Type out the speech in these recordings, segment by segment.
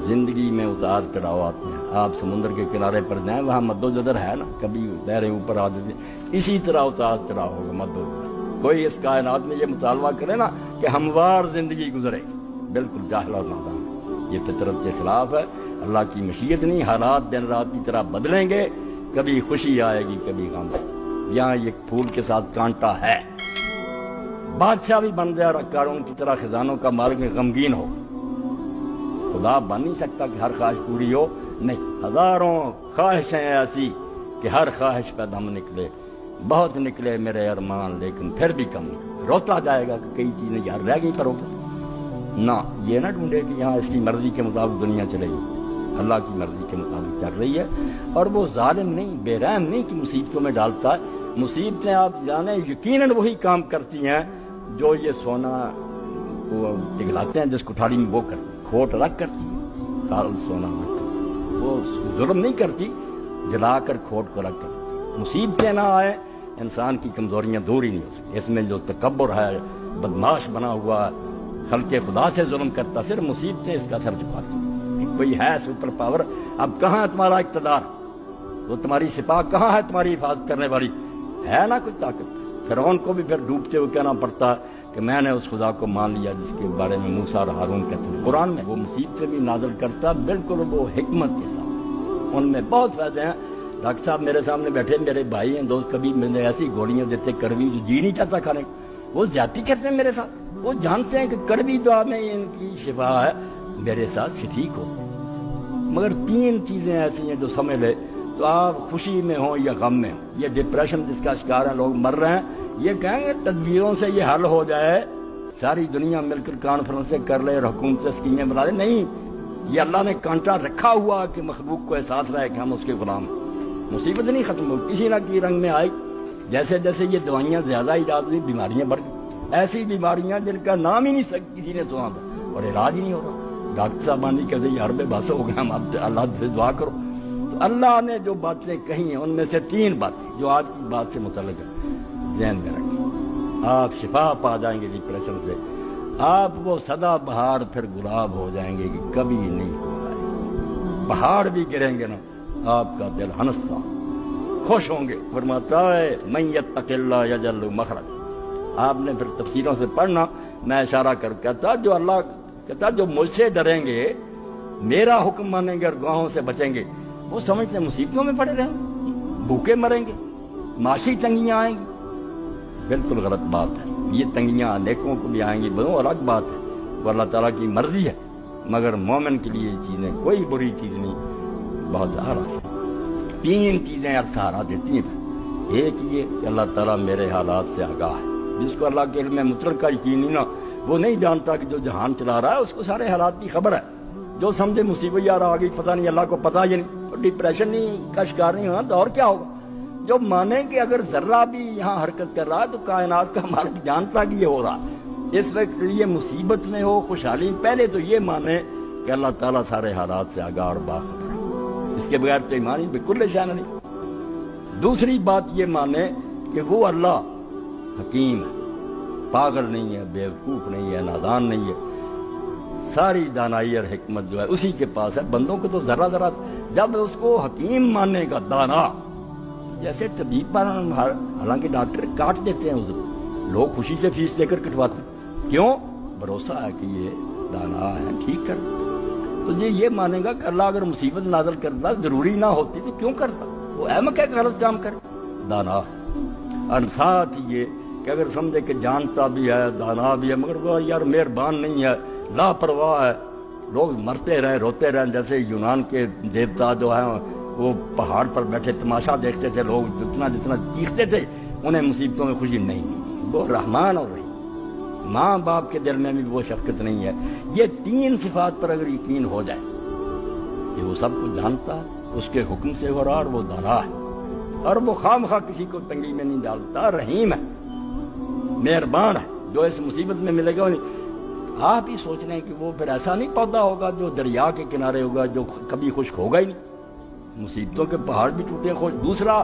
जिंदगी में उतार चढ़ाव आते हैं। आप समुद्र के किनारे पर जाएं, वहाँ मद्दोजदर है ना, कभी लहरें ऊपर आ देती, इसी तरह उतार चढ़ाव होगा मद्दोजदर। कोई इस कायनात में ये मुतालबा करे ना कि हमवार जिंदगी गुजरे, बिल्कुल जाहिल और नादान है, ये फितरत के खिलाफ है। अल्लाह की मशीयत नहीं, हालात दिन रात की तरह बदलेंगे, कभी खुशी आएगी कभी गम। यहाँ ये फूल के साथ कांटा है, बादशाह भी बन जाए और कारून की तरह खजानों का मालिक गमगीन हो, खुदा बन नहीं सकता कि हर ख्वाहिश पूरी हो। नहीं, हजारों ख्वाहिशें ऐसी कि हर ख्वाहिश पे दम निकले, बहुत निकले मेरे अरमान, लेकिन फिर भी कम निकले। रोता जाएगा कि कई चीजें यार रह गई, पर होगा ना। ये ना ढूंढे कि यहाँ इसकी मर्जी के मुताबिक दुनिया चलेगी, अल्लाह की मर्जी के मुताबिक चल रही है। और वो जालिम नहीं, बेरहम नहीं कि मुसीबतों में डालता है। मुसीबतें आप जाने यकीनन वही काम करती हैं जो ये सोना वो पिघलाते हैं, जिस कुठारी में वो करती, खोट रख करती है, काल सोना मत, वो जुर्म नहीं करती, जलाकर खोट को रख करती। मुसीबतें ना आए, इंसान की कमजोरियां दूर ही नहीं हो सकती। इसमें जो तकब्बुर है, बदमाश बना हुआ, खल्के खुदा से जुल्म करता, सिर्फ मुसीबतें इसका सर झुकाती हैं। कोई है सुपर पावर, अब कहाँ है तुम्हारा इक़्तिदार, वो तुम्हारी सिपाह कहाँ है, तुम्हारी हिफाजत करने वाली है ना कोई ताकत। फिरौन को भी फिर डूबते हुए कहना पड़ता कि मैंने उस खुदा को मान लिया जिसके बारे में मूसा और हारून कहते हैं कुरान में। वो मुसीबतें भी नाज़िल करता, बिल्कुल वो हिकमत के साथ। उनमें बहुत फायदे हैं। डॉक्टर साहब मेरे सामने बैठे, मेरे भाई हैं, दोस्त, कभी मैंने ऐसी गोलियां देते कड़वी जो जी नहीं चाहता खाने, वो ज्यादती करते हैं मेरे साथ। वो जानते हैं कि कड़वी दुआ में इनकी शिफा है, मेरे साथ ठीक हो। मगर तीन चीजें ऐसी हैं जो समझ ले तो आप खुशी में हो या गम में हो, ये डिप्रेशन जिसका शिकार है, लोग मर रहे हैं, ये कहेंगे तदबीरों से ये हल हो जाए, सारी दुनिया मिलकर कॉन्फ्रेंसें कर ले और हुकूमतें स्कीमें बना ले। नहीं, ये अल्लाह ने कांटा रखा हुआ कि मखलूक को एहसास रहे कि हम उसके गुलाम। मुसीबत नहीं खत्म हो, किसी ना किसी रंग में आई। जैसे जैसे ये दवाइयाँ ज्यादा ईजाद हुई, बीमारियां बढ़ गई, ऐसी बीमारियां जिनका नाम ही नहीं किसी ने सुना था और इलाज ही नहीं हो रहा। डॉक्टर साहब आनी कहते यार बेबस हो गए हम, अब अल्लाह से दुआ करो। तो अल्लाह ने जो बातें कही हैं उनमें से तीन बातें जो आज की बात से मुतल्लिक है, ज़हन में रखें। आप शिफा पा जाएंगे डिप्रेशन से, आप वो सदा बहार फिर गुलाब हो जाएंगे कि कभी नहीं खुलाएंगे। पहाड़ भी गिरेंगे ना, आपका दिल हंसता खुश होंगे। फरमाता है मन यत्तक़िल्लाह यजअल लहू मखरज। आपने फिर तफसीरों से पढ़ना, मैं इशारा कर कहता जो अल्लाह कहता जो मुझसे डरेंगे, मेरा हुक्म मानेंगे और गुनाहों से बचेंगे, वो समझते मुसीबतों में पड़े रहेंगे, भूखे मरेंगे, माशी तंगियां आएंगी। बिल्कुल गलत बात है। ये तंगियां नेकों को भी आएंगी, वो अलग बात है, वो अल्लाह ताला की मर्जी है। मगर मोमिन के लिए ये चीजें कोई बुरी चीज नहीं, बहुत सहारा से। तीन चीजें अब सहारा देती हैं। एक ये कि अल्लाह ताला मेरे हालात से आगाह है। जिसको अल्लाह के इल्म में मुतलक का यकीन नहीं ना, वो नहीं जानता कि जो जहान चला रहा है उसको सारे हालात की खबर है। जो समझे मुसीबत यार आ गई, पता नहीं, अल्लाह को पता ही नहीं, तो डिप्रेशन नहीं का शिकार नहीं होना तो और क्या होगा। जो माने कि अगर जर्रा भी यहाँ हरकत कर रहा है तो कायनात का मालिक जानता कि ये हो रहा है। इस वक्त ये मुसीबत में हो, खुशहाली, पहले तो ये माने कि अल्लाह ताला सारे हालात से आगाह और बाखबर है। इसके बगैर तो ईमान ही बिल्कुल शान नहीं। दूसरी बात ये माने कि वो अल्लाह हकीम है, पागल नहीं है, बेवकूफ नहीं है, नादान नहीं है। सारी दानाई और हिकमत जो है उसी के पास है। बंदों को तो जरा जरा, जब उसको हकीम मानेगा, दाना, जैसे तबीब पर हालांकि डॉक्टर काट देते हैं उस लोग खुशी से फीस देकर कटवाते, क्यों? भरोसा है कि ये दाना है, ठीक कर। तो ये मानेगा कि अल्लाह अगर मुसीबत नाज़िल करता जरूरी ना होती तो क्यों करता, वो अहमक है गलत काम करे, दाना। और साथ ये कि अगर समझे कि जानता भी है, दाना भी है, मगर वो यार मेहरबान नहीं है, लापरवाह है, लोग मरते रहे, रोते रहे। जैसे यूनान के देवता जो है वो पहाड़ पर बैठे तमाशा देखते थे, लोग जितना जितना चीखते थे, उन्हें मुसीबतों में खुशी नहीं मिली। वो रहमान और रही, माँ बाप के दिल में भी वो शफकत नहीं है। ये तीन सिफात पर अगर यकीन हो जाए कि वो सब कुछ जानता है, उसके हुक्म से हो रहा, और वो दाना है, और वो खामखा किसी को तंगी में नहीं डालता, रहीम है, मेहरबान है, जो इस मुसीबत में मिलेगा नहीं। आप ही सोच रहे हैं कि वो फिर ऐसा नहीं पौधा होगा जो दरिया के किनारे होगा, जो कभी खुश्क होगा ही नहीं। मुसीबतों के पहाड़ भी टूटे खुश, दूसरा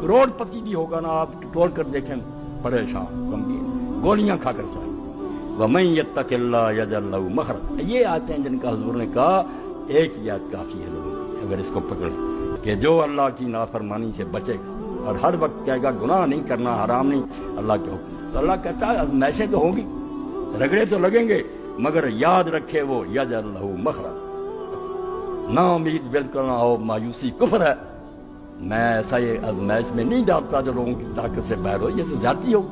करोड़पति भी होगा ना, आप तोड़ कर देखें, परेशान, गमगीन, गोलियां खाकर सोए। वमन यत्तक़िल्लाह यजअल लहू मखरज। ये आते हैं जिनका हुजूर ने कहा ایک ہی یاد کافی ہے لوگوں کی، اگر اس کو پکڑیں کہ جو اللہ کی نافرمانی سے بچے گا اور ہر وقت کہے گا گناہ نہیں کرنا، حرام نہیں، اللہ کے حکم، تو اللہ کہتا ہے آزمائشیں تو ہوں گی، رگڑے تو لگیں گے، مگر یاد رکھے وہ یجعل لہ مخرج، نا امید بالکل نہ ہو، مایوسی کفر ہے، میں ایسا یہ آزمائش میں نہیں ڈالتا جو لوگوں کی طاقت سے باہر ہو، یہ تو زیادتی ہو،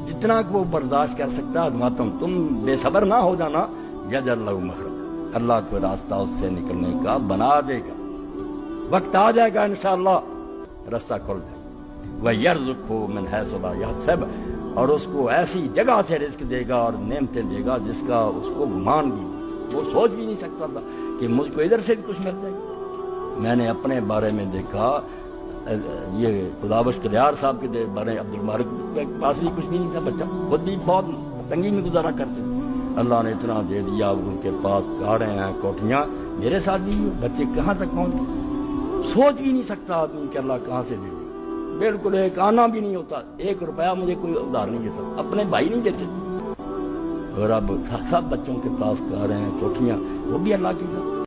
جتنا کہ وہ برداشت کر سکتا ہے آزماتا ہوں، تم بے صبر نہ ہو جانا، یجعل لہ مخرج، اللہ کو راستہ اس سے نکلنے کا بنا دے گا، وقت آ جائے گا انشاءاللہ راستہ کھل جائے گا، وَيَرْزُقْهُ مِنْ حَيْثُ لَا يَحْتَسِبُ، اور اس کو ایسی جگہ سے رزق دے گا اور نعمتیں دے گا جس کا اس کو گمان بھی نہیں، وہ سوچ بھی نہیں سکتا تھا کہ مجھ کو ادھر سے بھی کچھ مل جائے گا۔ میں نے اپنے بارے میں دیکھا، یہ خدابخش کلیار صاحب کے بارے میں، عبد المالک کے پاس بھی کچھ بھی نہیں تھا، بچہ خود بھی بہت تنگی میں گزارا کرتے، اللہ نے اتنا دے دیا، ان کے پاس کاریں ہیں، کوٹھیاں، میرے ساتھ بھی بچے کہاں تک پہنچ، سوچ بھی نہیں سکتا آدمی کہ اللہ کہاں سے دے دے، بالکل ایک آنا بھی نہیں ہوتا، 1 روپیہ مجھے کوئی ادھار نہیں دیتا، اپنے بھائی نہیں دیتے، اور اب سب بچوں کے پاس کاریں ہیں، کوٹھیاں، وہ بھی اللہ کی ذات۔